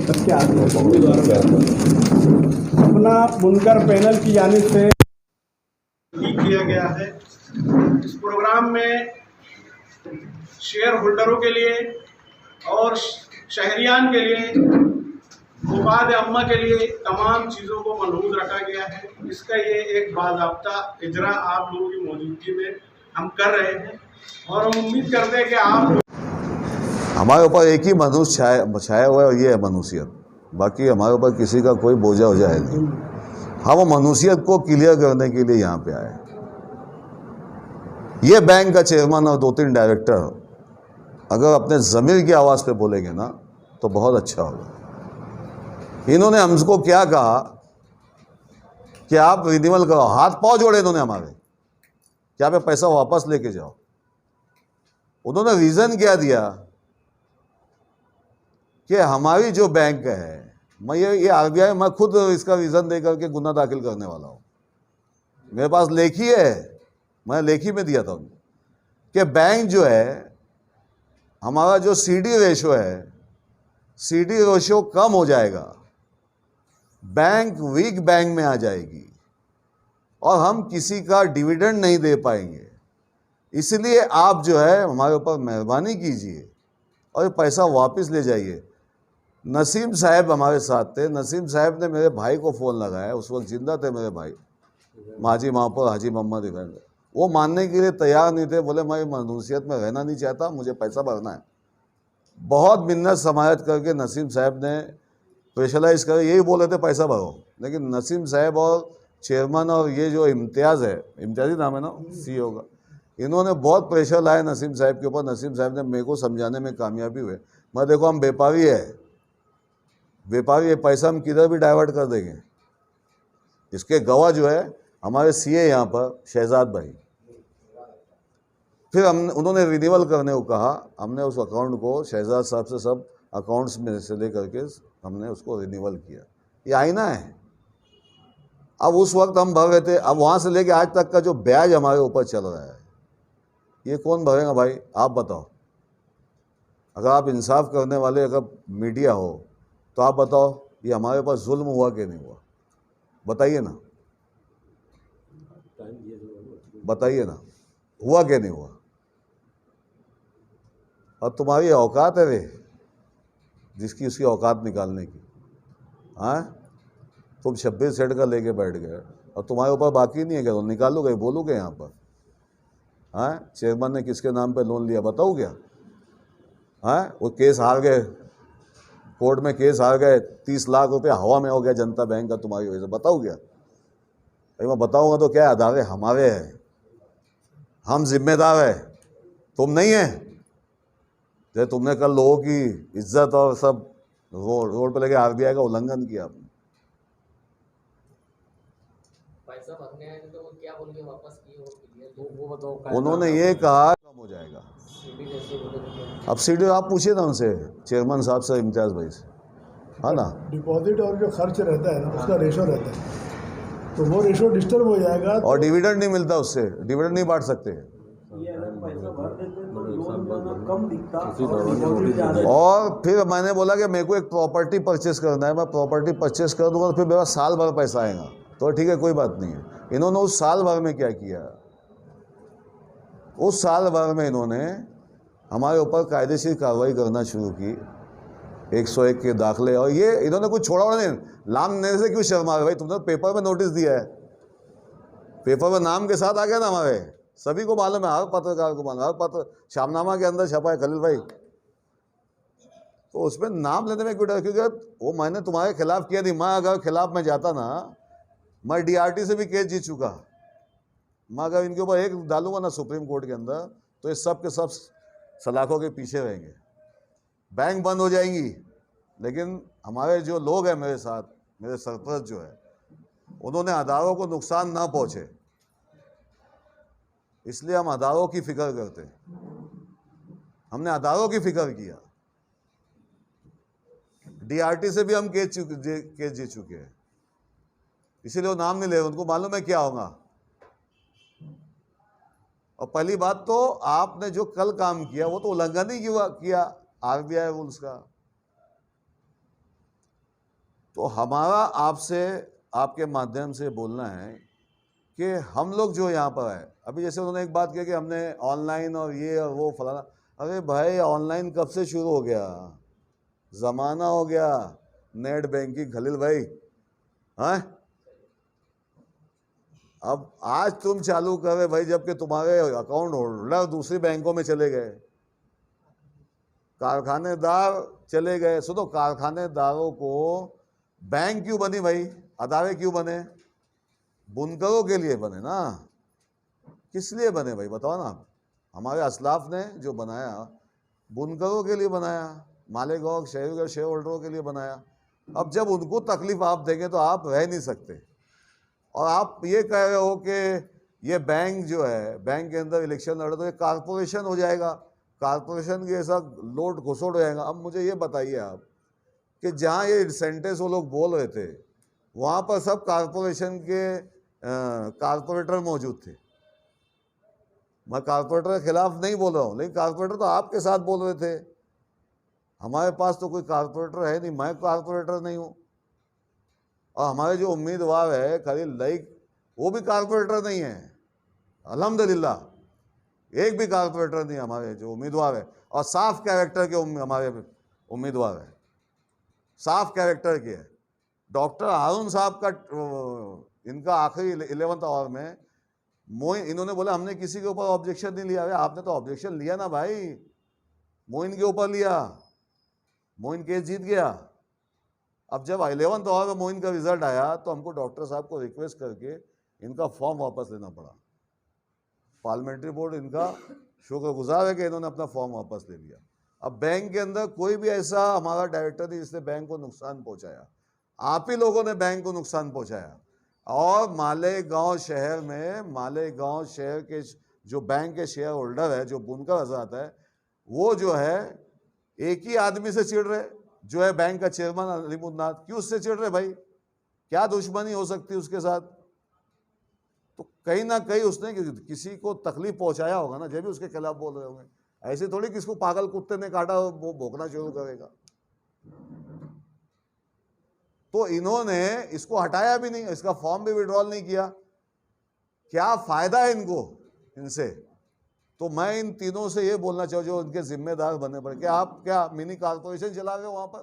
सबके आगे अपना बुनकर पैनल की जानिब से किया गया है। इस प्रोग्राम में शेयर होल्डरों के लिए और शहरियान के लिए, मुफाद अम्मा के लिए तमाम चीज़ों को मलहूज़ रखा गया है। इसका ये एक बाज़ाब्ता इजरा आप लोगों की मौजूदगी में हम कर रहे हैं और हम उम्मीद करते हैं कि आप हमारे ऊपर एक ही मनुष्य छाया हुआ है और ये है मनुष्यत। बाकी हमारे ऊपर किसी का कोई बोझा हो जाए नहीं। हम मनुष्यत को क्लियर करने के लिए यहाँ पे आए। ये बैंक का चेयरमैन और 2-3 डायरेक्टर अगर अपने ज़मीर की आवाज़ पे बोलेंगे ना तो बहुत अच्छा होगा। इन्होंने हमको क्या कहा कि आप रिन्यूअल करो, हाथ पाँव जोड़े इन्होंने हमारे कि आप पैसा वापस लेके जाओ। उन्होंने रीज़न क्या दिया कि हमारी जो बैंक है, मैं ये आरबीआई, मैं खुद इसका रीज़न दे करके गुना दाखिल करने वाला हूँ। मेरे पास लेखी है, मैं लेखी में दिया था उनको कि बैंक जो है हमारा जो सीडी रेशो है, सीडी रेशो कम हो जाएगा, बैंक वीक बैंक में आ जाएगी और हम किसी का डिविडेंड नहीं दे पाएंगे। इसलिए आप जो है हमारे ऊपर मेहरबानी कीजिए और ये पैसा वापस ले जाइए। नसीम साहब हमारे साथ थे। नसीम साहब ने मेरे भाई को फ़ोन लगाया, उस वक्त जिंदा थे मेरे भाई माजी महापौर हाजी मोहम्मद इब्राहिम। वो मानने के लिए तैयार नहीं थे, बोले मैं मनुष्यत में रहना नहीं चाहता, मुझे पैसा भरना है। बहुत मिन्नत समायत करके नसीम साहब ने प्रेशराइज कर यही बोले थे पैसा भरो, लेकिन नसीम साहब और चेयरमैन और ये जो इम्तियाज़ है, इम्तियाज़ी नाम है ना CEO का, इन्होंने बहुत प्रेशर लाया नसीम साहब के ऊपर। नसीम साहब ने मेरे को समझाने में कामयाबी हुए। मैं देखो हम व्यापारी है, व्यापारी पैसा हम किधर भी डाइवर्ट कर देंगे। इसके गवाह जो है हमारे CA यहाँ पर शहजाद भाई। फिर उन्होंने रिन्यूअल करने को कहा। हमने उस अकाउंट को शहजाद साहब से सब अकाउंट्स में से ले करके हमने उसको रिन्यूअल किया। ये आईना है। अब उस वक्त हम भर रहे थे, अब वहाँ से लेके आज तक का जो ब्याज हमारे ऊपर चल रहा है ये कौन भरेगा भाई, आप बताओ। अगर आप इंसाफ करने वाले अगर मीडिया हो तो आप बताओ ये हमारे पास जुल्म हुआ कि नहीं हुआ, बताइए ना, बताइए ना, हुआ कि नहीं हुआ। और तुम्हारी औकात है वे जिसकी उसकी औकात निकालने की। हाँ, तुम 26 सेट का लेके बैठ गए और तुम्हारे ऊपर बाकी नहीं है क्या, तो निकालोगे, बोलोगे यहाँ पर। हाँ, चेयरमैन ने किसके नाम पे लोन लिया बताओ क्या। हाँ, वो केस हार गए, कोर्ट में केस हार गए, 30 लाख रुपए हवा में हो गया जनता बैंक का तुम्हारी वजह से, बताओ क्या। भाई मैं बताऊंगा तो क्या, अदारे हमारे हैं, हम जिम्मेदार है, तुम नहीं है। जैसे तुमने कल लोगों की इज्जत और सब रोड पे लेके RBI का उल्लंघन किया आपने। पैसा भरने आए थे तो वो क्या बोल के वापस किए वो बताओ। उन्होंने ये कहा कम हो जाएगा। अब सीडी आप पूछिए ना उनसे, चेयरमैन साहब से, इम्तियाज़ भाई से, है ना। डिपॉजिट और जो खर्च रहता है ना उसका रेशो रहता है, तो वो रेशो डिस्टर्ब हो जाएगा। और डिविडेंड नहीं मिलता उससे, डिविडेंड नहीं बांट सकते। और फिर मैंने बोला कि मेरे को एक प्रॉपर्टी परचेस करना है, मैं प्रॉपर्टी परचेस कर दूंगा तो फिर मेरा साल भर पैसा आएगा, तो ठीक है कोई बात नहीं है। इन्होंने उस साल भर में क्या किया, उस साल भर में इन्होंने हमारे ऊपर कायदेशीर कार्रवाई करना शुरू की, 101 के दाखले। और ये इन्होंने कुछ छोड़ा नहीं, नाम लेने से क्यों शर्मा रहे भाई, तुमने पेपर में नोटिस दिया है, पेपर में नाम के साथ आ गया ना, हमारे सभी को मालूम है, हर पत्रकार को मालूम है, हर पत्र शामनामा के अंदर छपा है खलील भाई, तो उसमें नाम लेने में क्यों डर, क्योंकि वो मैंने तुम्हारे खिलाफ किया नहीं। मैं अगर खिलाफ में जाता ना, मैं DRT से भी केस जीत चुका। मैं अगर इनके ऊपर एक डालूंगा ना सुप्रीम कोर्ट के अंदर तो ये सब के सब सलाखों के पीछे रहेंगे, बैंक बंद हो जाएंगी। लेकिन हमारे जो लोग हैं मेरे साथ, मेरे सरपंच जो है, उन्होंने अदारों को नुकसान ना पहुंचे, इसलिए हम अदारों की फिक्र करते हैं। हमने अदारों की फिक्र किया। DRT से भी हम केस जीत चुके हैं, इसीलिए वो नाम नहीं ले रहे, उनको मालूम है क्या होगा। और पहली बात तो आपने जो कल काम किया वो तो उल्लंघन ही किया RBI रूल्स का। तो हमारा आपसे, आपके माध्यम से बोलना है कि हम लोग जो यहाँ पर है, अभी जैसे उन्होंने एक बात कही कि हमने ऑनलाइन और ये और वो फलाना, अरे भाई ऑनलाइन कब से शुरू हो गया, ज़माना हो गया नेट बैंकिंग खलील भाई, हैं? अब आज तुम चालू कर रहे भाई, जबकि तुम्हारे अकाउंट होल्डर दूसरी बैंकों में चले गए, कारखानेदार चले गए। सुनो, कारखानेदारों को बैंक क्यों बनी भाई, अदारे क्यों बने? बुनकरों के लिए बने ना। किस लिए बने भाई बताओ ना आप? हमारे असलाफ ने जो बनाया बुनकरों के लिए बनाया, मालेगांव शहर के शेयर होल्डरों के लिए बनाया। अब जब उनको तकलीफ आप देंगे तो आप रह नहीं सकते। और आप ये कह रहे हो कि ये बैंक जो है, बैंक के अंदर इलेक्शन लड़े तो ये कारपोरेशन हो जाएगा, कारपोरेशन के ऐसा लोड घुसोड़ हो जाएगा। अब मुझे ये बताइए आप कि जहाँ ये सेंटेंस वो लोग बोल रहे थे वहाँ पर सब कारपोरेशन के कारपोरेटर मौजूद थे। मैं कारपोरेटर के खिलाफ नहीं बोल रहा हूँ, लेकिन कारपोरेटर तो आपके साथ बोल रहे थे। हमारे पास तो कोई कारपोरेटर है नहीं, मैं कारपोरेटर नहीं हूँ। और हमारे जो उम्मीदवार है खलील लाइक, वो भी कारपोरेटर नहीं है, अल्हम्दुलिल्लाह, एक भी कारपोरेटर नहीं हमारे जो उम्मीदवार है। और साफ कैरेक्टर के हमारे उम्मीदवार है, साफ कैरेक्टर के है। डॉक्टर हारून साहब का इनका आखिरी 11th आवर में मोइन, इन्होंने बोला हमने किसी के ऊपर ऑब्जेक्शन नहीं लिया। आपने तो ऑब्जेक्शन लिया ना भाई, मोइन के ऊपर लिया, मोइन केस जीत गया। अब जब 11th आवर में मोइन का रिजल्ट आया तो हमको डॉक्टर साहब को रिक्वेस्ट करके इनका फॉर्म वापस लेना पड़ा। पार्लियामेंट्री बोर्ड इनका शुक्रगुजार है कि इन्होंने अपना फॉर्म वापस ले लिया। अब बैंक के अंदर कोई भी ऐसा हमारा डायरेक्टर नहीं जिसने बैंक को नुकसान पहुंचाया, आप ही लोगों ने बैंक को नुकसान पहुंचाया। और मालेगांव शहर में, मालेगांव शहर के जो बैंक के शेयर होल्डर है, जो बुनकर हजरात है, वो जो है एक ही आदमी से चिढ़ रहे, जो है बैंक का चेयरमैन अलीमुद्दीन। क्यों उससे चिढ़ रहे भाई? क्या दुश्मनी हो सकती है उसके साथ? तो कहीं ना कहीं उसने किसी को तकलीफ पहुंचाया होगा ना, जब भी उसके खिलाफ बोल रहे होंगे। ऐसे थोड़ी किसको पागल कुत्ते ने काटा वो भौंकना शुरू करेगा। तो इन्होंने इसको हटाया भी नहीं, इसका फॉर्म भी विड्रॉल नहीं किया। क्या फायदा है इनको इनसे? तो मैं इन तीनों से ये बोलना चाहूँ जो उनके जिम्मेदार बने पड़े कि आप क्या मिनी कारपोरेशन चला रहे हो वहां पर?